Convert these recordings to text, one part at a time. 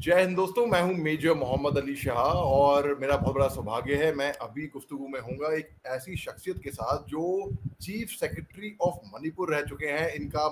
जय हिंद दोस्तों, मैं हूं मेजर मोहम्मद अली शाह और मेरा बहुत बड़ा सौभाग्य है मैं अभी गुफ्तगू में हूँगा एक ऐसी शख्सियत के साथ जो चीफ सेक्रेटरी ऑफ मणिपुर रह चुके हैं। इनका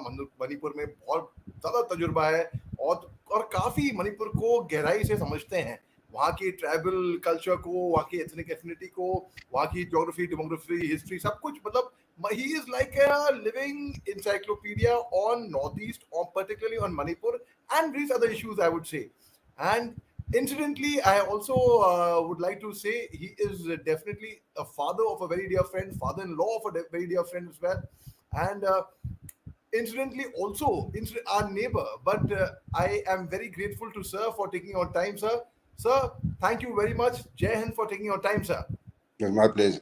मणिपुर में बहुत ज़्यादा तजुर्बा है और काफ़ी मणिपुर को गहराई से समझते हैं, वहाँ की ट्राइबल कल्चर को, वहाँ की एथनिक एथनिटी को, वहाँ की ज्योग्राफी, डेमोग्राफी, हिस्ट्री, सब कुछ। मतलब he is like a living encyclopedia on Northeast, or particularly on Manipur and these other issues, I would say. And incidentally, I also would like to say he is definitely a father of a very dear friend, father-in-law of a very dear friend as well, and incidentally also our neighbor. But I am very grateful to sir for taking your time, sir. Sir, thank you very much, Jai Hind, for taking your time, sir. It's my pleasure.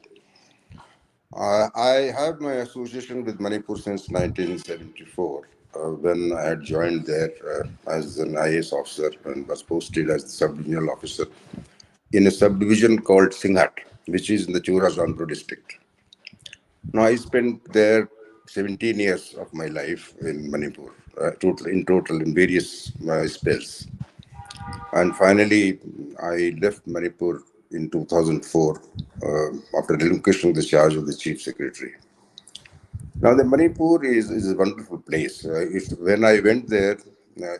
I have my association with Manipur since 1974, when I had joined there as an IAS officer and was posted as the sub-regional officer in a subdivision called Singhat, which is in the Chura district. Now, I spent there 17 years of my life in Manipur, total in various spells. And finally, I left Manipur in 2004 after relinquishing the charge of the chief secretary. Now, the Manipur is a wonderful place. When I went there,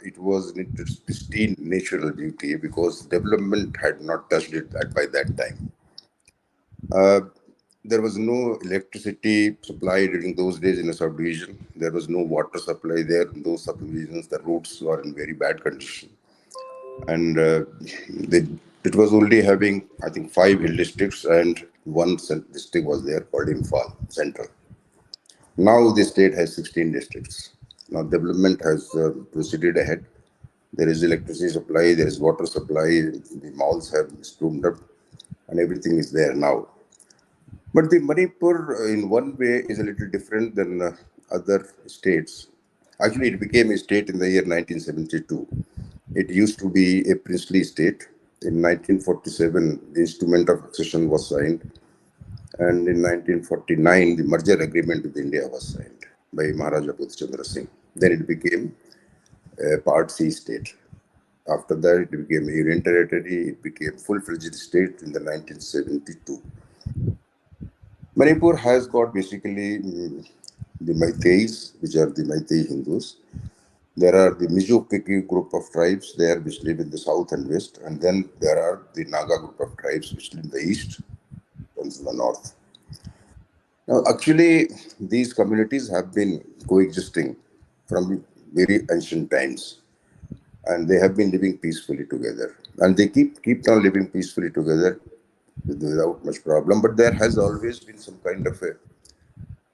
it was in its pristine natural beauty because development had not touched it by that time. There was no electricity supply during those days in a subdivision. There was no water supply there in those subdivisions. The roads were in very bad condition. And it was only having, I think, 5 hill districts, and one district was there called Imphal Central. Now the state has 16 districts. Now development has proceeded ahead. There is electricity supply, there is water supply, the malls have sprung up, and everything is there now. But the Manipur, in one way, is a little different than other states. Actually, it became a state in the year 1972. It used to be a princely state. In 1947, the instrument of accession was signed. And in 1949, the merger agreement with India was signed by Maharaja Chandra Singh. Then it became a Part C state. After that, it became a union territory. It became full-fledged state in the 1972. Manipur has got basically the Meiteis, which are the Meitei Hindus. There are the Mizo-Kiki group of tribes there, which live in the south and west. And then there are the Naga group of tribes, which live in the east and the north. Now, actually, these communities have been coexisting from very ancient times, and they have been living peacefully together. And they keep on living peacefully together without much problem. But there has always been some kind of a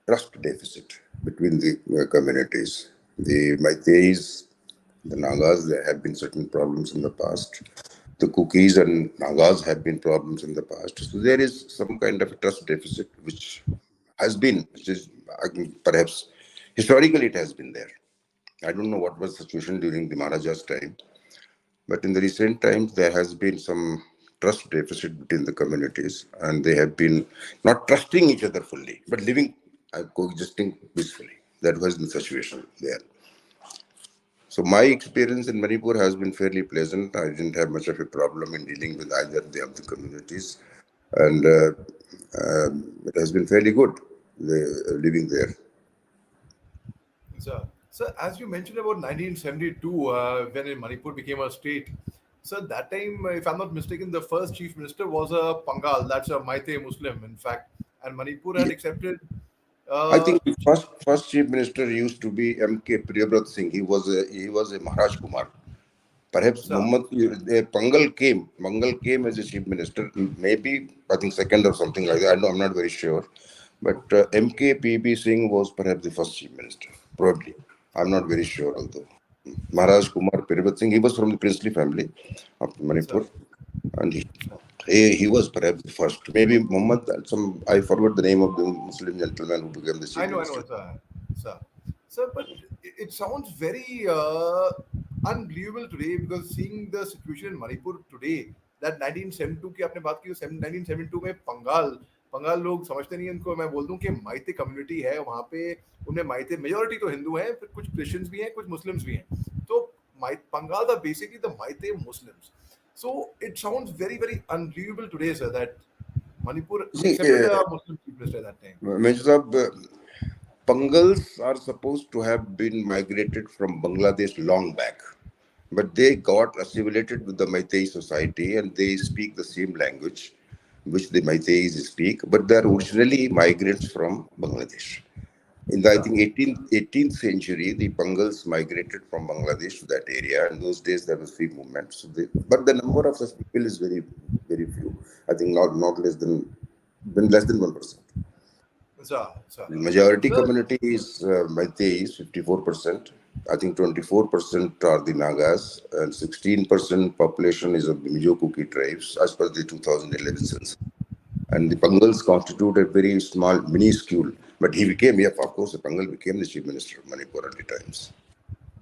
trust deficit between the communities. The Meiteis, the Nagas, there have been certain problems in the past. The Kukis and Nagas have been problems in the past. So there is some kind of a trust deficit which is perhaps historically it has been there. I don't know what was the situation during the Maharaja's time, but in the recent times there has been some trust deficit between the communities, and they have been not trusting each other fully, but living coexisting peacefully. That was the situation there. So my experience in Manipur has been fairly pleasant. I didn't have much of a problem in dealing with either of the communities, and it has been fairly good living there. So, as you mentioned about 1972, when Manipur became a state, so that time, if I'm not mistaken, the first chief minister was a Pangal, that's a Meitei Muslim, in fact, and Manipur had accepted. I Uh, think the first chief minister used to be M.K. Priyabrat Singh. He was a Maharaj Kumar. Perhaps so, Mangal came as a chief minister, maybe I think second or something like that. I'm not very sure. But M.K.P.B. Singh was perhaps the first chief minister, probably. I'm not very sure, although. Maharaj Kumar Priyabrat Singh, he was from the princely family of Manipur, and he was perhaps the first. Maybe Muhammad, I forgot the name of the Muslim gentleman who became the chief I know, minister. sir, but it sounds very unbelievable today because seeing the situation in Manipur today, that 1972 की आपने बात की, 1972 में पंगाल लोग समझते नहीं हैं इनको। मैं बोल दूं कि माइते कम्युनिटी है वहाँ पे, उनमें माइते मेजोरिटी तो हिंदू हैं, फिर कुछ क्रिश्चियंस भी हैं, कुछ मुस्लिम्स भी हैं। तो Bangals are basically the Meitei Muslims. So it sounds very, very unbelievable today, sir, that Manipur See, accepted a Muslim chief minister at that time. Major Saab, Pangals are supposed to have been migrated from Bangladesh long back, but they got assimilated with the Meitei society and they speak the same language which the Meiteis speak, but they are originally migrants from Bangladesh. In the, I Sir. think, 18th century, the Pangals migrated from Bangladesh to that area. In those days, there was free movement. So but the number of such people is very, very few. I think not less than 1%. Sir, sir. The majority Sir, community is Meitei, is 54%. I think 24% are the Nagas, and 16% population is of the Mizo Kuki tribes, as per the 2011 census. And the Pangals constitute a very small, minuscule. But he became, yeah, of course, the Pangal became the chief minister of Manipur at the times.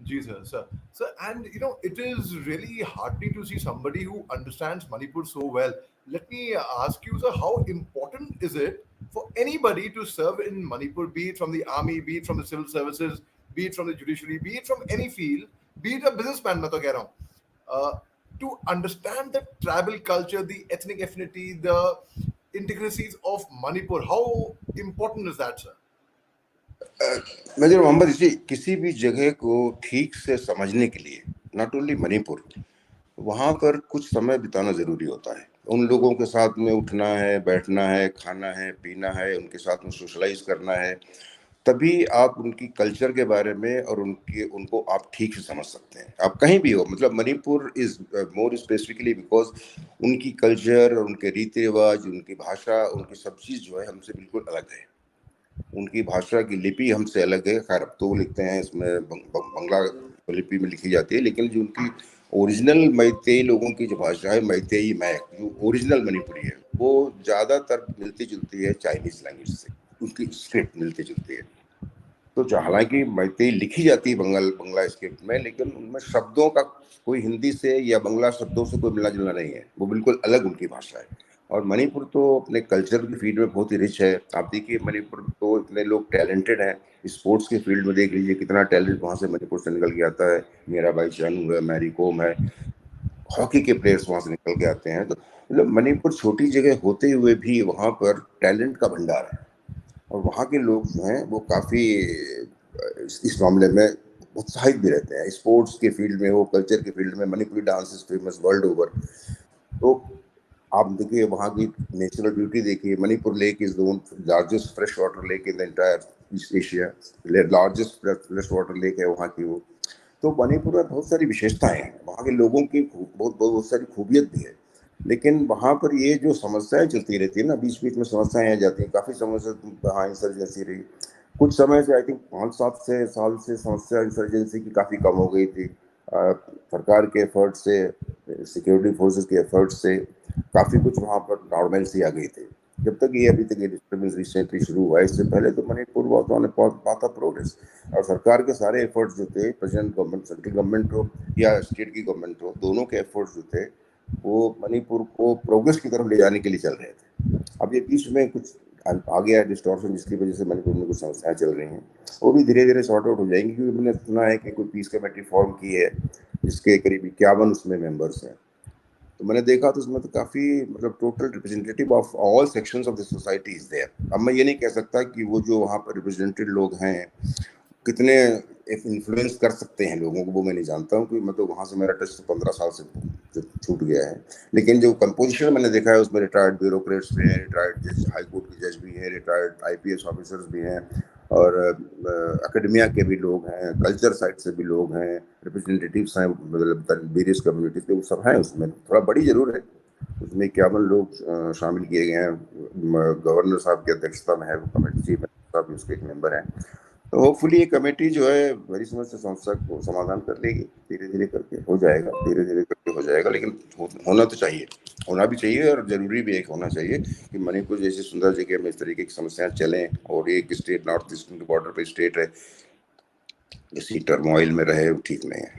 Jesus, sir. Sir, and you know, it is really heartening to see somebody who understands Manipur so well. Let me ask you, sir, how important is it for anybody to serve in Manipur, be it from the army, be it from the civil services, be it from the judiciary, be it from any field, be it a businessman, मैं तो कह रहा हूँ, to understand the tribal culture, the ethnic affinity, the intricacies of Manipur. How important is that, sir? Major Mohammad ji, किसी भी जगह को ठीक से समझने के लिए नॉट ओनली मणिपुर, वहाँ पर कुछ समय बिताना जरूरी होता है. उन लोगों के साथ में उठना है, बैठना है, खाना है, पीना है, उनके साथ में सोशलाइज करना है, तभी आप उनकी कल्चर के बारे में और उनको आप ठीक से समझ सकते हैं. आप कहीं भी हो, मतलब Manipur is more specifically because उनकी कल्चर, उनके रीति रिवाज, उनकी भाषा, उनकी सब चीज़ जो है हमसे बिल्कुल अलग है. उनकी भाषा की लिपि हमसे अलग है. खैर अब तो वो लिखते हैं इसमें बंगला लिपि में लिखी जाती है, लेकिन जो उनकी ओरिजिनल मैतेई लोगों की जो भाषा है, मैतेई मैक, जो ओरिजिनल मणिपुरी है, वो ज़्यादातर मिलती जुलती है चाइनीज लैंग्वेज से. उनकी स्क्रिप्ट मिलती जुलती है. तो हालांकि मैतेई लिखी जाती है बंगला स्क्रिप्ट में, लेकिन उनमें शब्दों का कोई हिंदी से या बंगला शब्दों से कोई मिलना जुलना नहीं है. वो बिल्कुल अलग उनकी भाषा है. और मणिपुर तो अपने कल्चर की फील्ड में बहुत ही रिच है. आप देखिए मणिपुर तो इतने लोग टैलेंटेड हैं. स्पोर्ट्स के फील्ड में देख लीजिए कितना टैलेंट वहाँ से मणिपुर से निकल के आता है. मीरा बाई चानू है, मैरी कॉम है, हॉकी के प्लेयर्स वहाँ से निकल के आते हैं. तो मतलब मणिपुर छोटी जगह होते हुए भी वहाँ पर टैलेंट का भंडार है. और वहाँ के लोग जो हैं वो काफ़ी इस मामले में उत्साहित भी रहते हैं. स्पोर्ट्स के फील्ड में हो, कल्चर के फील्ड में, Manipuri dance is famous world over. तो आप देखिए वहाँ की नेचुरल ब्यूटी देखिए. Manipur lake is the largest fresh water lake in the entire east Asia. Largest fresh water lake है वहाँ की वो. तो मणिपुर में बहुत सारी विशेषताएं हैं. वहाँ के लोगों की बहुत सारी खूबियत भी है. लेकिन वहाँ पर ये जो समस्याएं चलती रहती है ना, बीच बीच में समस्याएं आ जाती हैं. काफ़ी समस्या वहाँ इंसर्जेंसी रही कुछ समय से. आई थिंक 5-7 साल से समस्या इंसर्जेंसी की काफ़ी कम हो गई थी. सरकार के एफर्ट से, सिक्योरिटी फोर्सेस के एफर्ट से काफ़ी कुछ वहाँ पर नॉर्मलसी आ गई थी. जब तक ये अभी तक ये डिस्टर्बेंस रिसेंटली शुरू हुआ है, इससे पहले तो मणिपुर बहुत प्रोग्रेस. और सरकार के सारे एफर्ट्स जो थे, प्रेजेंट गवर्नमेंट, सेंट्रल गवर्नमेंट हो या स्टेट की गवर्नमेंट हो, दोनों के एफर्ट्स जो थे वो मणिपुर को प्रोग्रेस की तरफ ले जाने के लिए चल रहे थे. अब ये बीच में कुछ आ गया डिस्टॉर्शन, जिसकी वजह से मणिपुर में कुछ समस्याएं चल रही हैं. वो भी धीरे धीरे सॉर्ट आउट हो जाएंगी, क्योंकि मैंने सुना है कि कोई पीस कमेटी फॉर्म की है जिसके करीब 51 उसमें मेंबर्स हैं. तो मैंने देखा तो उसमें तो काफ़ी, मतलब total representative of all sections of the society is there. अब मैं ये नहीं कह सकता कि वो जो वहाँ पर रिप्रेजेंटेड लोग हैं कितने इन्फ्लुएंस कर सकते हैं लोगों को, वो मैं नहीं जानता हूँ, क्योंकि मैं तो वहाँ से, मेरा टच तो 15 साल से छूट गया है. लेकिन जो कंपोजिशन मैंने देखा है उसमें रिटायर्ड ब्यूरोक्रेट्स भी हैं, रिटायर्ड जज, हाई कोर्ट के जज भी हैं, रिटायर्ड आईपीएस ऑफिसर्स भी हैं, और एकेडमिया के भी लोग हैं, कल्चर साइड से भी लोग हैं, रिप्रेजेंटेटिव्स हैं, मतलब वेरियस कम्युनिटीज के, वो सब हैं उसमें. थोड़ा बड़ी जरूर है. उसमें 51 लोग शामिल किए गए हैं. गवर्नर साहब की अध्यक्षता में है वो कमेटी. चीफ साहब भी उसके एक मेंबर हैं. तो होपफुली ये कमेटी जो है बड़ी समझ से समस्या को समाधान कर लेगी. धीरे धीरे करके हो जाएगा, धीरे धीरे करके हो जाएगा. लेकिन होना तो चाहिए, होना भी चाहिए, और जरूरी भी एक होना चाहिए कि मणिपुर जैसी सुंदर जगह में इस तरीके की समस्याएं चलें, और एक स्टेट, नॉर्थ ईस्टर्न के बॉर्डर पे स्टेट है, इसी टर्मोइल में रहे, ठीक नहीं है.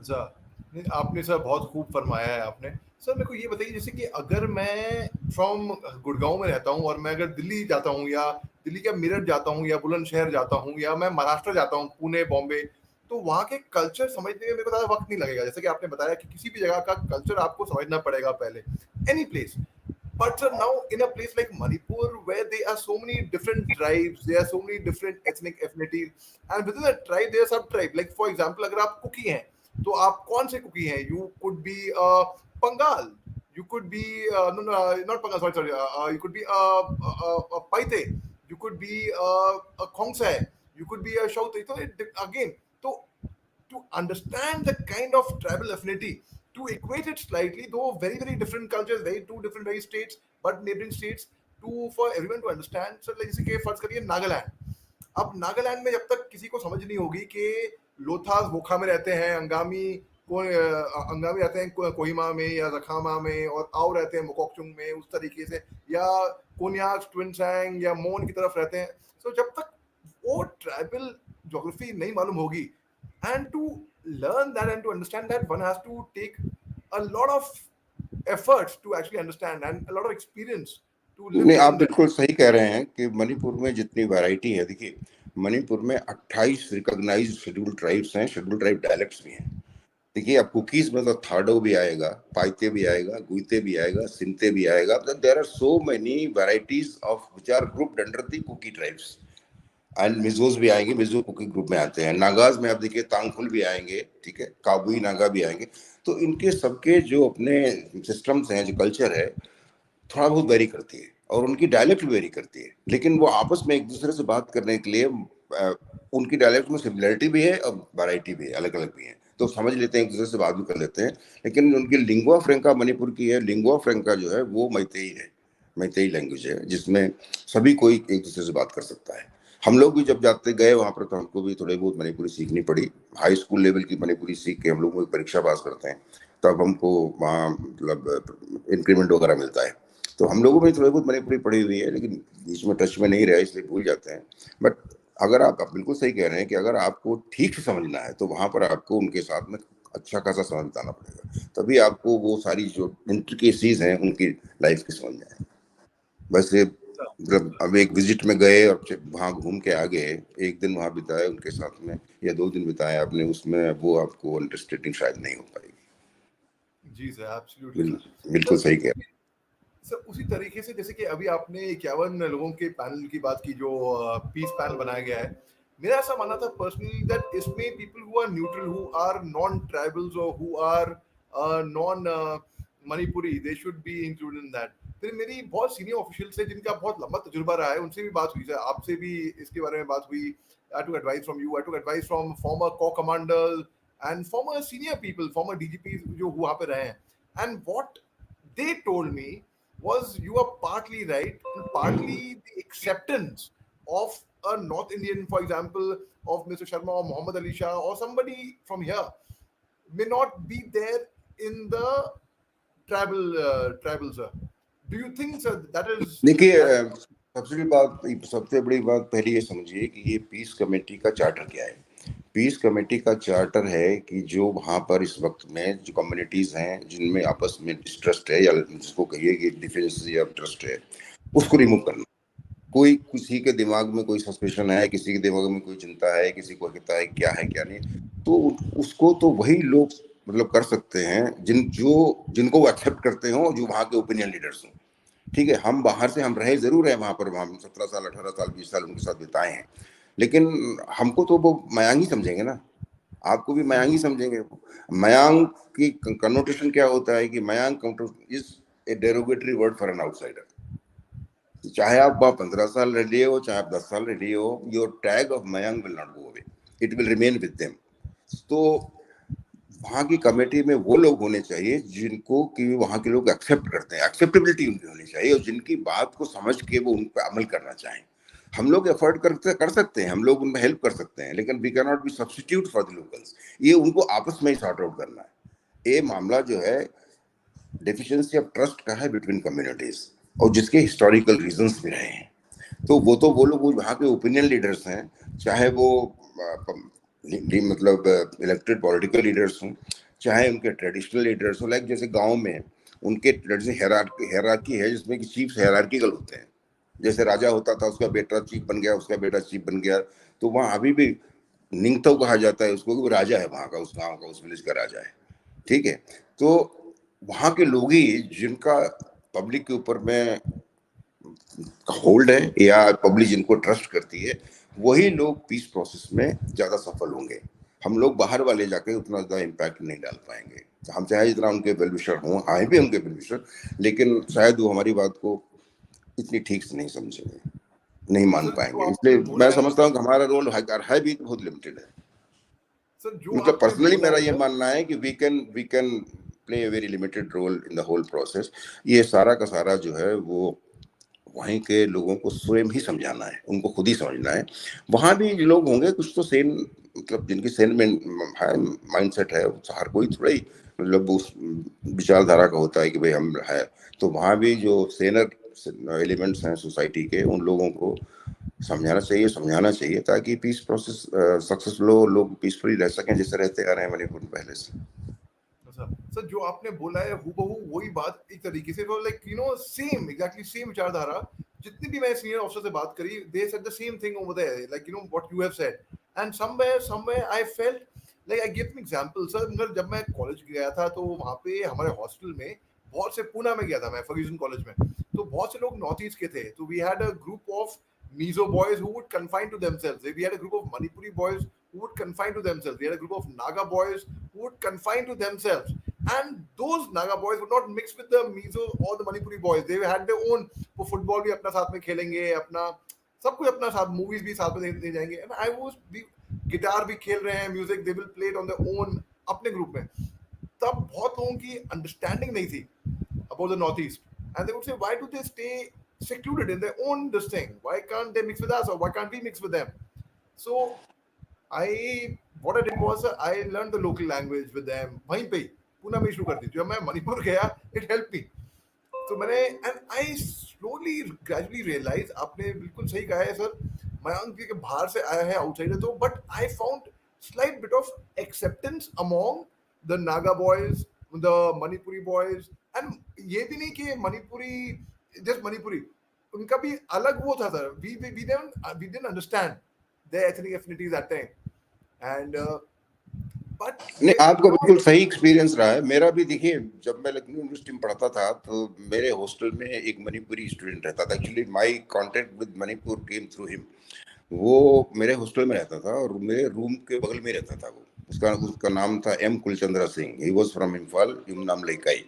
सर, नहीं, आपने सर बहुत खूब फरमाया है आपने. सर मेरे को ये बताइए, जैसे कि अगर मैं फ्रॉम गुड़गांव में रहता हूँ और मैं अगर दिल्ली जाता हूँ, या दिल्ली का मेरठ जाता हूँ, या बुलंदशहर जाता हूँ, या मैं महाराष्ट्र जाता हूँ, पुणे, बॉम्बे, तो वहाँ के कल्चर समझने में मेरे को ज़्यादा वक्त नहीं लगेगा। जैसे कि आपने बताया कि किसी भी जगह का कल्चर आपको समझना पड़ेगा पहले, any place. But sir, now in a place like Manipur, where there are so many different tribes, there are so many different ethnic affinities, and within that tribe, there are sub-tribe. Like for example, अगर आप cookie हैं, तो आप कौन से cookie हैं? You could be Pangal, you could be no no not Pangal, sorry, you could be a Paite, you could be a Khongsai, you could be a Shauti. So again, so to understand the kind of tribal affinity, to equate it slightly, though very very different cultures, very two different very states, but neighboring states, to for everyone to understand. So like जैसे कि फर्ज करिए नागालैंड, अब नागालैंड में जब तक किसी को समझ नहीं होगी कि लोथास वोखा में रहते हैं, अंगामी रहते हैं कोहिमा में या जखामा में, और आओ रहते हैं मोकोकचुंग में उस तरीके से, या कोन्याक ट्विनसैंग या मोन की तरफ रहते हैं। सो जब तक वो ट्राइबल ज्योग्राफी नहीं मालूम होगी, and to learn that and to understand that, one has to take a lot of efforts to actually understand and a lot of experience to live नहीं, आप within that. बिल्कुल सही कह रहे हैं कि मणिपुर में जितनी वैरायटी है, देखिए मणिपुर में 28 रिकॉग्नाइज्ड शेड्यूल ट्राइब्स हैं, शेड्यूल ट्राइब डायलेक्ट्स भी हैं। देखिए आप कुकीज में तो थाडो भी आएगा, पाइते भी आएगा, गुइते भी आएगा, सिंते भी आएगा। There are so many varieties of which are grouped under the Kuki tribes. And Mizos भी आएंगे, मिजो कुकी ग्रुप में आते हैं। नागाज में आप देखिए तांगखुल भी आएंगे, ठीक है, काबुई नागा भी आएंगे। तो इनके सबके जो अपने सिस्टम्स हैं, जो कल्चर है, थोड़ा बहुत वेरी करती है, और उनकी डायलेक्ट भी वेरी करती है। लेकिन वो आपस में एक दूसरे से बात करने के लिए उनकी डायलेक्ट में सिमिलरिटी भी है और वैरायटी भी है, अलग अलग भी है, तो समझ लेते हैं, एक दूसरे से बात भी कर लेते हैं। लेकिन उनकी लिंगुआ फ्रेंका मणिपुर की है, लिंगुआ फ्रेंका जो है वो मैतेई है, मैतेई लैंग्वेज है, जिसमें सभी कोई एक दूसरे से बात कर सकता है। हम लोग भी जब जाते गए वहां पर, तो हमको भी थोड़ी बहुत मणिपुरी सीखनी पड़ी। हाई स्कूल लेवल की मणिपुरी सीख के हम लोग परीक्षा पास करते हैं, तब हमको वहाँ मतलब इंक्रीमेंट वगैरह मिलता है। तो हम लोगों में थोड़ी बहुत मणिपुरी पढ़ी हुई है, लेकिन बीच में टच में नहीं रहा, इसलिए भूल जाते हैं। बट अगर आप बिल्कुल सही कह रहे हैं कि अगर आपको ठीक से समझना है, तो वहां पर आपको उनके साथ में अच्छा खासा समय बिताना पड़ेगा, तभी आपको वो सारी जो इंट्रिकेसीज हैं उनकी लाइफ की समझ में आए। बस ये मतलब अब एक विजिट में गए और वहाँ घूम के आ गए, एक दिन वहाँ बिताए उनके साथ में या 2 दिन बिताए आपने, उसमें वो आपको अंडरस्टैंडिंग शायद नहीं हो पाएगी। जी सर, एब्सोल्युटली सर। बिल्कुल सर सही कह रहे हैं। सर उसी तरीके से जैसे कि अभी आपने 51 लोगों के पैनल की बात की, जो पीस पैनल बनाया गया है, मेरा ऐसा मानना था पर्सनली दैट इसमें people who are neutral, who are non tribals और who are non Manipuri, they should be included in that. फिर मेरी बहुत सीनियर ऑफिशियल्स है जिनका बहुत लंबा तजुर्बा रहा है, उनसे भी बात हुई सर, आपसे भी इसके बारे में बात हुई। I took advice from you, I took advice from former को commander and former senior people, former DGP जो वहां पे रहे हैं, and what they told me was you are partly right and partly the acceptance of a North Indian, for example, of Mr. Sharma or Muhammad Ali Shah or somebody from here may not be there in the tribal sir. Do you think sir that is देखिए that? सबसे बड़ी बात पहले ये समझिए कि ये peace committee का चार्टर क्या है। पीस कमेटी का चार्टर है कि जो वहाँ पर इस वक्त में जो कम्युनिटीज हैं जिनमें आपस में डिस्ट्रस्ट है, या जिसको कहिए कि डिफरेंस या ट्रस्ट है, उसको रिमूव करना। कोई किसी के दिमाग में कोई सस्पेशन है, किसी के दिमाग में कोई चिंता है, किसी को कहता है क्या है क्या नहीं, तो उसको तो वही लोग मतलब कर सकते हैं जिनको वो एक्सेप्ट करते हो, जो वहाँ के ओपिनियन लीडर्स हों। ठीक है, हम बाहर से हम रहे जरूर है वहां पर, हम 17 साल 18 साल 20 साल उनके साथ बिताए हैं, लेकिन हमको तो वो मयांग ही समझेंगे ना, आपको भी मयांग ही समझेंगे। मयांग की कनोटेशन क्या होता है कि Mayang is a derogatory word for an outsider. चाहे आप 15 साल रह लिए हो, चाहे आप 10 साल रह लिए हो, your tag of मयांग will not go away, it will remain with them. तो वहाँ की कमेटी में वो लोग होने चाहिए जिनको कि वहाँ के लोग एक्सेप्ट करते हैं, एक्सेप्टेबिलिटी उनकी होनी चाहिए, और जिनकी बात को समझ के वो उन पर अमल करना चाहें। हम लोग एफर्ट कर सकते हैं, हम लोग उनमें हेल्प कर सकते हैं, लेकिन we can not be substitute for the locals. ये उनको आपस में ही सॉर्ट आउट करना है। ये मामला जो है डेफिशिएंसी ऑफ ट्रस्ट का है बिटवीन कम्युनिटीज, और जिसके हिस्टोरिकल रीजंस भी रहे हैं। तो वो लोग वहाँ के ओपिनियन लीडर्स हैं, चाहे वो मतलब इलेक्टेड पॉलिटिकल लीडर्स हों, चाहे उनके ट्रेडिशनल लीडर्स हों। लाइक जैसे गांव में उनके जैसे हेरार्की है, जिसमें कि चीफ्स हेरार्किकल होते हैं। जैसे राजा होता था, उसका बेटा चीफ बन गया, उसका बेटा चीफ बन गया, तो वहाँ अभी भी निंगथौ कहा जाता है उसको, वो राजा है वहाँ का, उस गांव का, उस विलेज का राजा है, ठीक है। तो वहाँ के लोग ही जिनका पब्लिक के ऊपर में होल्ड है या पब्लिक जिनको ट्रस्ट करती है, वही लोग पीस प्रोसेस में ज्यादा सफल होंगे। हम लोग बाहर वाले जाके उतना ज्यादा इम्पैक्ट नहीं डाल पाएंगे, हम चाहे जितना उनके वेलविशर हों, आए भी उनके वेलविशर, लेकिन शायद वो हमारी बात को इतनी ठीक से नहीं समझेंगे, नहीं तो मान सर जो पाएंगे। आपने इसलिए बोला मैं है, समझता हूँ कि हमारा रोल है भी बहुत लिमिटेड है। सर जो मतलब आपने पर्सनली बोला मेरा है ये सर, मानना है कि we can play a very limited role in the whole process. ये सारा का सारा जो है वो वहीं के लोगों को स्वयं ही समझाना है, उनको खुद ही समझना है। वहां भी जो लोग होंगे कुछ तो सेन, मतलब जिनकी सेन में है, माइंडसेट है, हर कोई थोड़ा ही मतलब उस विचारधारा का होता है कि भाई हम है। तो वहां भी जो सेनर एलिमेंट्स हैं सोसाइटी के, उन लोगों को समझाना चाहिए ताकि पीस प्रोसेस सक्सेसफुल हो, लोग पीसफुली रह सकें जैसे रहते आ रहे हैं मणिपुर में पहले से। सर सर जो आपने बोला है हूबहू वही बात एक तरीके से, like you know same exactly same विचारधारा। जितनी भी मैं सीनियर ऑफिसर से बात करी, they said the same thing over there, like you know what you have said. And somewhere I felt, like I give an example sir. मगर जब मैं कॉलेज गया था तो वहाँ पे हमारे हॉस्टल में बहुत से, पूना में गया था मैं फर्ग्यूसन कॉलेज में, तो बहुत से लोग नॉर्थ ईस्ट के थे। तो we had a group of Mizo boys who would confine to themselves. We had a group of Manipuri boys who would confine to themselves. We had a group of Naga boys who would confine to themselves. And those Naga boys would not mix with the Mizo or the Manipuri boys. They had their own. वो football भी अपना साथ में खेलेंगे, अपना सब कुछ अपना साथ, मूवीज भी साथ में देखने जाएंगे। एंड आई वाज भी, गिटार भी खेल रहे हैं, music they will play it on their own अपने ग्रुप में। तब बहुत लोगों की अंडरस्टैंडिंग नहीं थी about the Northeast. And they would say, why do they stay secluded in their own this thing? Why can't they mix with us, or why can't we mix with them? So I, what I did was I learned the local language with them. वहीं पे ही पूना में शुरू कर दी। जब मैं मणिपुर गया, it helped me. तो मैंने, and I slowly gradually realize, आपने बिल्कुल सही कहा है सर, मयंक के बाहर से आया है, आउटसाइडर तो, but I found slight bit of acceptance among the Naga boys, the Manipuri boys. And ये भी नहीं कि मणिपुरी जस्ट मणिपुरी, उनका भी अलग वो था sir. We didn't understand the ethnic affinities at time. And but नहीं, ये आपका बिल्कुल सही एक्सपीरियंस रहा है। मेरा भी देखिए, जब मैं लखनऊ यूनिवर्सिटी में पढ़ता था तो मेरे हॉस्टल में एक मणिपुरी स्टूडेंट रहता था। Actually my contact with Manipur came through him. वो मेरे हॉस्टल में रहता था और मेरे रूम के बगल में रहता था। वो उसका उसका नाम था M Kulachandra Singh. He was from Imphal, नाम लेकाई।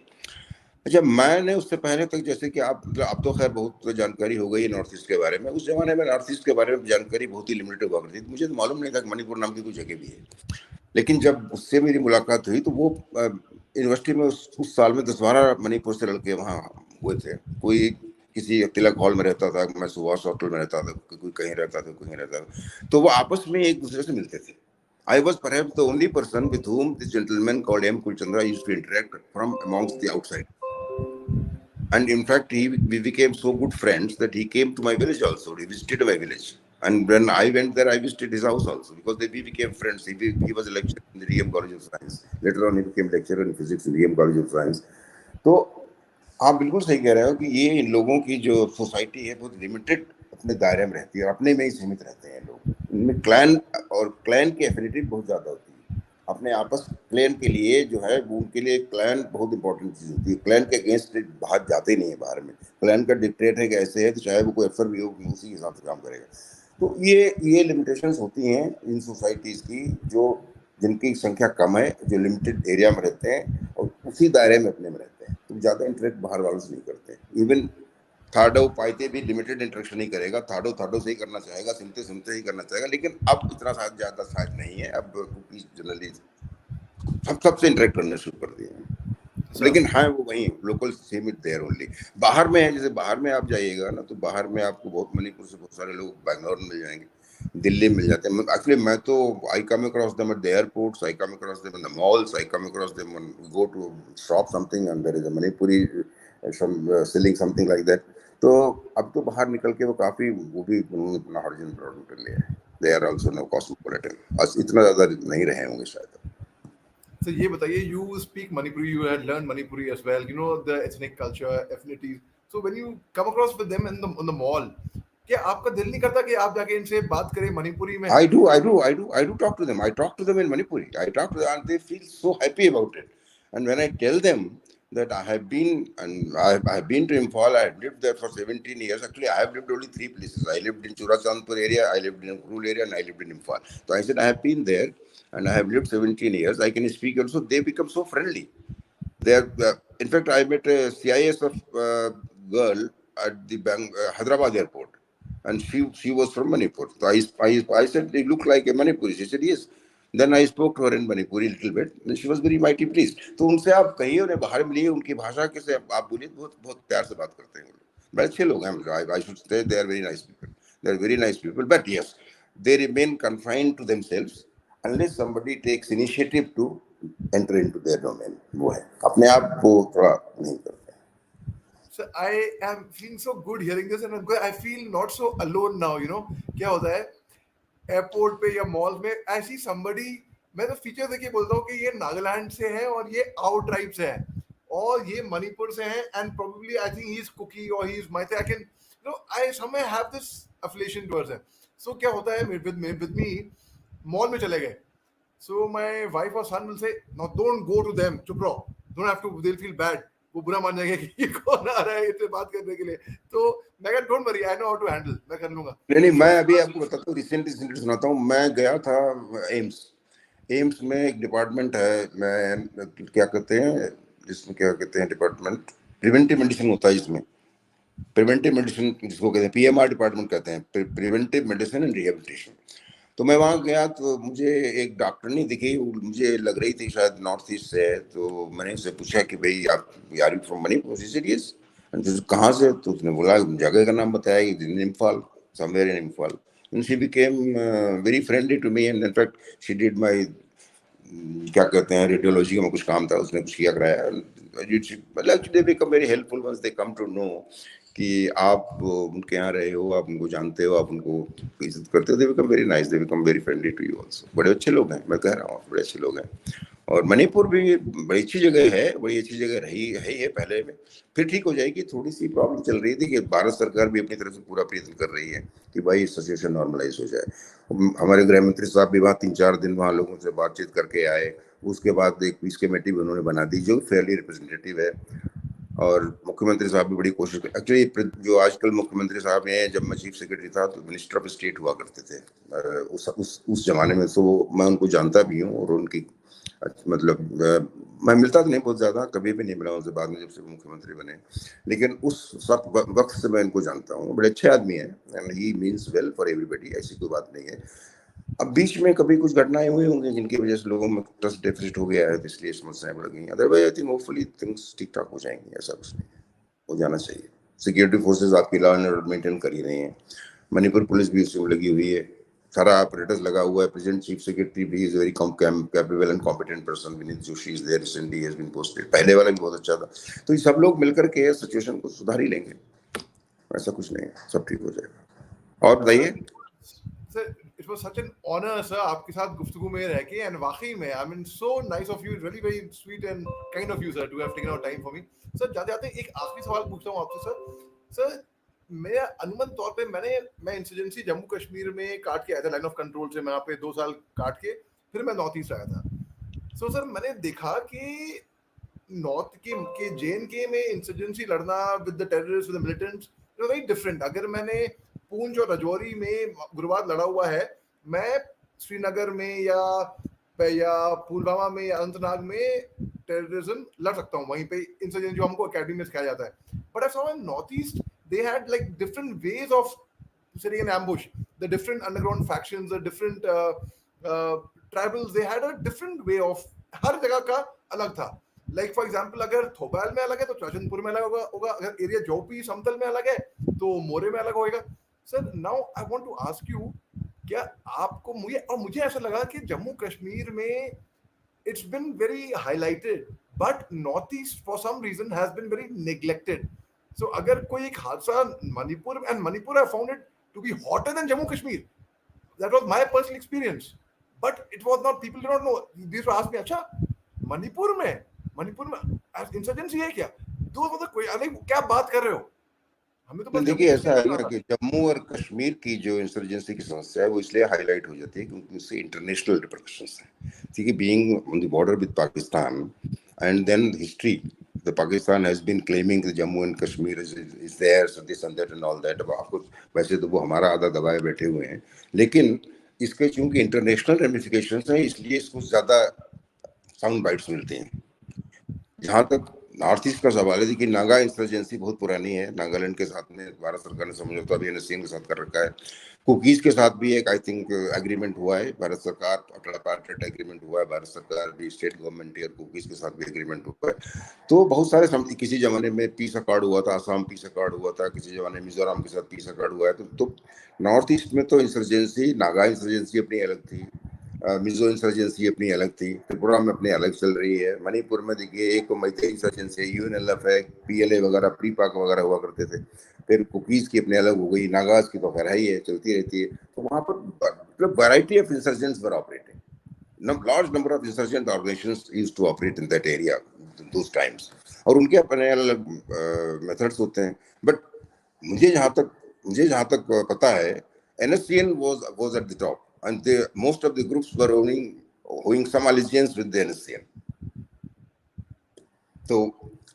अच्छा, मैंने उससे पहले तक, जैसे कि आप, मतलब आप तो खैर बहुत जानकारी हो गई है नॉर्थ ईस्ट के बारे में, उस जमाने में नॉर्थ ईस्ट के बारे में जानकारी बहुत ही लिमिटेड हुआ करती थी। मुझे तो मालूम नहीं था कि मणिपुर नाम की कोई जगह भी है। लेकिन जब उससे मेरी मुलाकात हुई तो वो यूनिवर्सिटी में उस साल में 10-12 मणिपुर से लड़के वहाँ हुए थे। कोई किसी तिलक हॉल में रहता था, मैं सुभाष हॉस्टल में रहता था, कोई कहीं रहता था, कोई कहीं रहता था। तो वो आपस में एक दूसरे से मिलते थे। I was perhaps the only person with whom this gentleman called M. Kulchandra used to interact from amongst the outside. And in fact, we became so good friends that he came to my village also. He visited my village. And when I went there, I visited his house also because we became friends. He was a lecturer in the DM College of Science. Later on, he became lecturer in physics in DM College of Science. तो आप बिल्कुल सही कह रहे हो कि ये इन लोगों की जो सोसाइटी है बहुत लिमिटेड अपने दायरे में रहती है और अपने में ही सीमित रहते हैं लोग। इनमें क्लैन और क्लैन की एफिनिटी बहुत ज़्यादा होती है। अपने आपस क्लैन के लिए जो है वो, उनके लिए क्लैन बहुत इंपॉर्टेंट चीज़ होती है। क्लैन के अगेंस्ट बाहर जाते नहीं है बाहर में। क्लैन का डिक्टेट है कि ऐसे है, तो चाहे वो कोई अफसर भी हो उसी हिसाब से काम करेगा। तो ये लिमिटेशंस होती हैं इन सोसाइटीज़ की, जो जिनकी संख्या कम है, जो लिमिटेड एरिया में रहते हैं और उसी दायरे में अपने में रहते हैं, तो ज़्यादा इंटरेक्ट बाहर वालों से नहीं करते। इवन थाडो पाइते भी लिमिटेड इंटरेक्शन नहीं करेगा, थाडो थाडो से ही करना चाहेगा, सुनते सुनते ही करना चाहेगा। लेकिन अब इतना ज़्यादा शायद नहीं है। अब कुकीज जनरली सबसे इंटरेक्ट करने शुरू कर दिए हैं। सर, लेकिन हाँ, वो वहीं local same it there only. बाहर में है, जैसे बाहर में आप जाइएगा ना, तो बाहर में आपको बहुत, मणिपुर से बहुत सारे लोग बैंगलोर में मिल जाएंगे, दिल्ली में मिल जाते हैं। एक्चुअली मैं तो I come across them at the airports, I come across them in the malls, I come across them when we go to shop something and there is a Manipuri selling something like that. तो अब तो बाहर निकल के वो काफी, वो भी उन्होंने अपना हॉरिजन ब्रॉडन कर लिया है। They are also no cosmopolitan, बस इतना ज्यादा नहीं रहे होंगे शायद। so ये बताइए, you speak Manipuri, you had learned Manipuri as well, you know the ethnic culture, affinities. So when you come across with them in the on the mall, क्या आपका दिल नहीं करता कि आप जाके इनसे बात करें मणिपुरी में? I do talk to them. I talk to them in Manipuri. I talk to them, and they feel so happy about it. And when I tell them that I have been to Imphal, I have lived there for 17 years. Actually, I have lived only three places. I lived in Churachandpur area, I lived in rural area, and I lived in Imphal. So I said I have been there, and I have lived 17 years. I can speak also. They become so friendly. In fact, I met a CIS of girl at the Hyderabad airport, and she was from Manipur. So I said, "They look like a Manipuri." She said, "Yes." Then I spoke to her in Manipuri a little bit, and she was very mighty pleased. तो उनसे आप कहिए, उन्हें बाहर मिलिए, उनकी भाषा कैसे आप बोलिए, बहुत बहुत प्यार से बात करते हैं वो लोग, बड़े अच्छे लोग हैं. I should say they are very nice people. They are very nice people, but yes, they remain confined to themselves unless somebody takes initiative to enter into their domain. वो है अपने आप वो थोड़ा नहीं करते. So I am feeling so good hearing this, and I feel not so alone now. क्या होता है एयरपोर्ट पे या मॉल में ऐसी somebody, मैं तो फीचर देखिए बोलता हूँ कि ये नागालैंड से है और ये आउट ट्राइब से है और ये मणिपुर से है, and probably I think he is Kuki और he is Meitei, I can I someway have this affiliation towards him. So क्या होता है विद मी, मॉल में चले गए, so my wife or son will say, no, don't go to them, चुप रहो, don't have to, they'll feel bad, वो बुरा मान जाएगा कि ये कौन आ रहा है इतने बात करने के लिए. तो मैं कहा don't worry, I know how to handle, मैं कर लूंगा. नहीं, So मैं अभी आपको बताता हूँ, रिसेंटली सुनाता हूँ. मैं गया था एम्स में, एक डिपार्टमेंट है, मैं क्या कहते हैं जिसमें, क्या कहते हैं डिपार्टमेंट, प्रिवेंटिव मेडिसिन होता है जिसमें, प्रिवेंटिव मेडिसिन जिसको कहते हैं PMR डिपार्टमेंट कहते हैं, प्रिवेंटिव मेडिसिन एंड रिहेबिलिटेशन. तो मैं वहाँ गया तो मुझे एक डॉक्टर नहीं दिखी, मुझे लग रही थी शायद नॉर्थ ईस्ट से है. तो मैंने उससे पूछा कि भाई आप are you from Manipur? Serious? कहाँ से? तो उसने बोला, जगह का नाम बताया, Imphal, somewhere in Imphal. And she became very friendly to me, and in fact she did my क्या कहते हैं रेडियोलॉजी का कुछ काम था, उसने कुछ किया कराया. मतलब they become very helpful once they come to know कि आप उनके यहाँ रहे हो, आप उनको जानते हो, आप उनको इज्जत करते हो. They become very nice, they become very friendly to you also. बड़े अच्छे लोग हैं, मैं कह रहा हूँ बड़े अच्छे लोग हैं. और मणिपुर भी बड़ी अच्छी जगह है, बड़ी अच्छी जगह रही है पहले में. फिर ठीक हो जाएगी. थोड़ी सी प्रॉब्लम चल रही थी कि भारत सरकार भी अपनी तरफ से पूरा प्रयत्न कर रही है कि भाई सिचुएशन नॉर्मलाइज हो जाए. हमारे गृह मंत्री साहब भी वहाँ 3-4 दिन वहाँ लोगों से बातचीत करके आए. उसके बाद एक पीस कमेटी भी उन्होंने बना दी जो फेयरली रिप्रेजेंटेटिव है. और मुख्यमंत्री साहब भी बड़ी कोशिश कर. एक्चुअली जो आजकल मुख्यमंत्री साहब हैं, जब मैं चीफ सेक्रेटरी था तो मिनिस्टर ऑफ स्टेट हुआ करते थे उस जमाने में. तो मैं उनको जानता भी हूँ, और उनकी मतलब मैं मिलता तो नहीं बहुत ज़्यादा, कभी भी नहीं मिला उनसे बाद में जब से वो मुख्यमंत्री बने, लेकिन उस सब वक्त से मैं इनको जानता हूँ. बड़े अच्छे आदमी हैं, and he means well for everybody, ऐसी कोई बात नहीं है. अब बीच में कभी कुछ घटनाएं हुई होंगी जिनकी वजह से लोगों में ट्रस्ट डेफिसिट हो गया है, तो इसलिए समस्याएं बढ़ गई. Otherwise I think hopefully things ठीक ठाक हो जाएंगी. ऐसा कुछ नहीं है, हो जाना चाहिए. सिक्योरिटी फोर्सेज आपकी लॉ एंड ऑर्डर मेंटेन कर ही रही हैं. मणिपुर पुलिस भी उसमें लगी हुई है, सारा ऑपरेटर्स लगा हुआ है. प्रेजेंट चीफ सेक्रेटरी भी is very capable and competent person. Vineet Joshi is there, recently has been posted. पहले वाला भी बहुत अच्छा था. तो ये सब लोग मिलकर के सिचुएशन को सुधार ही लेंगे. ऐसा कुछ नहीं है, सब ठीक हो जाएगा. और बताइए. Sir it was such an honour sir आपके साथ गुफ्तगू में रह के, एंड वाकई में I mean so nice of you, really very sweet and kind of you sir to have taken our time for me. Sir जाते जाते एक आखिरी सवाल पूछता हूँ आपसे सर. सर मेरा अनुमान तौर पे मैं इंसर्जेंसी जम्मू कश्मीर में काट के आया था, लाइन ऑफ कंट्रोल से मैं यहाँ पे 2 साल काट के फिर मैं नॉर्थ ईस्ट आया था. सो सर मैंने देखा कि नॉर्थ के JNK में इंसर्जेंसी लड़ना with the terrorist, with the militants, very different. अगर मैंने पूंछ और राजौरी में गुरुवार लड़ा हुआ है, मैं श्रीनगर में या पुलवामा में या अनंतनाग में टेररिज्म लड़ सकता हूँ, वहीं पे इंसर्जेंसी जो हमको अकेडमी में सिखाया जाता है. But I saw in north east they had like different ways of setting an ambush, the different underground factions, the different tribals, they had a different way of, हर जगह का अलग था. लाइक फॉर एग्जांपल अगर थोपाल में अलग है तो चाचनपुर में अलग होगा, अगर एरिया जोपी समतल में अलग है तो मोरे में अलग होएगा. Sir now I want to ask you, क्या आपको मुझे ऐसा लगा कि जम्मू कश्मीर में it's been very highlighted, but northeast for some reason has been very neglected. So अगर कोई एक हादसा Manipur, and Manipur I found it to be hotter than Jammu Kashmir. That was my personal experience, but it was not, people did not know. They used to ask me, अच्छा मणिपुर में insurgency है क्या? Those were the, क्या बात कर रहे हो? हमें तो बस जम्मू देखिए ऐसा कश्मीर है सुना ना था। कि जम्मू और कश्मीर की जो इंसर्जेंसी की समस्या है वो इसलिए हाईलाइट हो जाती है क्योंकि उससे इंटरनेशनल रिपरकशंस हैं। ठीक है, being on the border with Pakistan and then history, the Pakistan has been claiming the Jammu and Kashmir is there, so this and that and all that. अब आपको वैसे तो वो हमारा आधा दबाए बैठे हुए हैं, लेकिन इसके चूंकि इंटरनेशनल रेमिफिकेशंस हैं इसलिए इसको ज्यादा साउंड बाइट्स मिलते हैं। जहाँ तक नॉर्थ ईस्ट का सवाल है, देखिए नागा इंसर्जेंसी बहुत पुरानी है। नागालैंड के साथ में भारत सरकार ने समझौता भी एनएससीएन के साथ कर रखा है। कुकीज के साथ भी एक आई थिंक एग्रीमेंट हुआ है, भारत सरकार ट्राइपार्टाइट एग्रीमेंट हुआ है, भारत सरकार भी, स्टेट गवर्नमेंट और कुकीज के साथ भी एग्रीमेंट हुआ है। तो बहुत सारे किसी जमाने में पीस अकॉर्ड हुआ था, आसाम पीस अकॉर्ड हुआ था, किसी जमाने में मिजोरम के साथ पीस अकॉर्ड हुआ है। तो नॉर्थ ईस्ट में तो इंसर्जेंसी, नागा इंसर्जेंसी अपनी अलग थी, मिजो इंसर्जेंसी अपनी अलग थी, त्रिपुरा में अपनी अलग चल रही है। मणिपुर में देखिए एक मैतेई इंसर्जेंसी है, यूएनएलएफ है, पीएलए वगैरह, प्री पाक वगैरह हुआ करते थे। फिर कुकीज की अपनी अलग हो गई, नागाज की तो खैर ही है, चलती रहती है। तो वहाँ पर मतलब variety of insurgents were operating, large number of insurgent organizations used to operate in that area those times, और उनके अपने अलग मेथड्स होते हैं। बट मुझे जहाँ तक पता है, NSCN was at the top and most of the groups were owing some allegiance with the NSCN। तो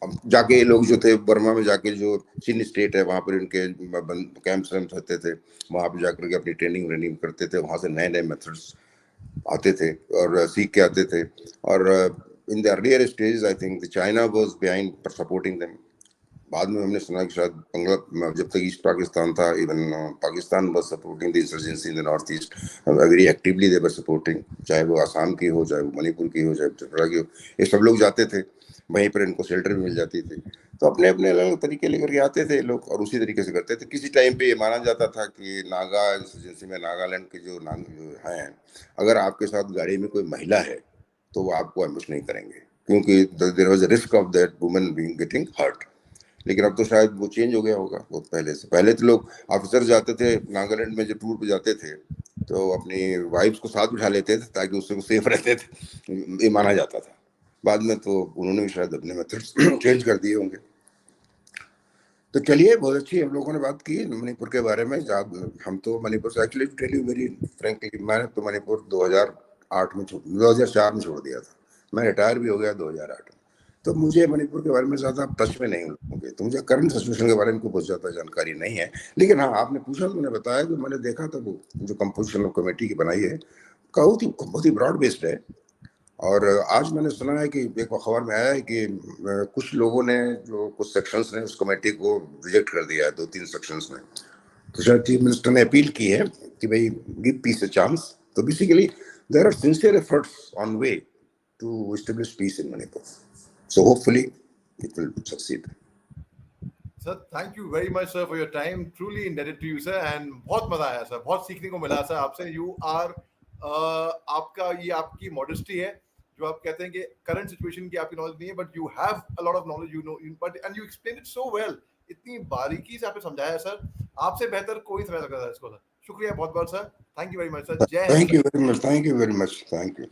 अब जाके ये लोग जो थे बर्मा में जाके, जो चीन स्टेट है वहाँ पर इनके कैंप्स होते थे, वहाँ पे जाकर के अपनी ट्रेनिंग करते थे, वहाँ से नए नए मेथड्स आते थे और सीख के आते थे। और in the earlier stage I think China was behind supporting them. बाद में हमने सुना कि शायद बंगला, जब तक ईस्ट पाकिस्तान था, even Pakistan was supporting the insurgency in the north east very actively, they were supporting, चाहे वो आसाम की हो, चाहे वो मणिपुर की हो, चाहे त्रिपुरा की हो, ये सब लोग जाते थे, वहीं पर इनको शेल्टर भी मिल जाती थी। तो अपने अपने अलग अलग तरीके लेकर के आते थे लोग और उसी तरीके से करते थे। किसी टाइम पे ये माना जाता था कि नागा इंसर्जेंसी में नागालैंड के जो हैं, अगर आपके साथ गाड़ी में कोई महिला है तो वो आपको एम्बुश नहीं करेंगे, क्योंकि there was a risk of that woman being getting hurt. लेकिन अब तो शायद वो चेंज हो गया होगा बहुत पहले से। पहले तो लोग ऑफिसर जाते थे नागालैंड में, जो टूर पे जाते थे तो अपनी वाइफ्स को साथ बिठा लेते थे ताकि उससे वो सेफ रहते थे, ये माना जाता था। बाद में तो उन्होंने भी शायद अपने मेथड्स चेंज कर दिए होंगे। तो चलिए, बहुत अच्छी हम लोगों ने बात की मणिपुर के बारे में। हम तो मणिपुर से actually tell you very frankly, मैंने तो मणिपुर 2004 में छोड़ दिया था। मैं रिटायर भी हो गया 2008 में। तो मुझे मणिपुर के बारे में ज़्यादा टच में नहीं होंगे, तो मुझे करंट सिचुएशन के बारे में बहुत ज़्यादा जानकारी नहीं है। लेकिन हाँ, आपने पूछा तो मैंने बताया कि मैंने देखा था वो जो कंपोजिशन ऑफ कमेटी की बनाई है, बहुत ही ब्रॉड बेस्ड है। और आज मैंने सुना है कि एक खबर में आया है कि कुछ लोगों ने, जो कुछ सेक्शंस ने उस कमेटी को रिजेक्ट कर दिया है, 2-3 सेक्शंस में। तो शायद चीफ मिनिस्टर ने अपील की है कि भाई गिव पीस अ चांस। तो basically there are sincere efforts on way to establish peace in Manipur, so hopefully it will succeed. Sir thank you very much sir for your time, truly indebted to you sir, and बहुत मजा आया sir, बहुत सीखने को मिला sir आपसे। You are आपका ये आपकी मॉडेस्टी है जो आप कहते हैं कि करंट सिचुएशन की आपकी नॉलेज नहीं है, but you have a lot of knowledge, you know, but and you explain it so well, इतनी बारीकी से आपने समझाया है सर, आपसे बेहतर कोई समझ सकता था इसको सर। शुक्रिया बहुत बहुत sir, thank you very much sir, जय Hind thank sir. You very much, thank you very much, thank you.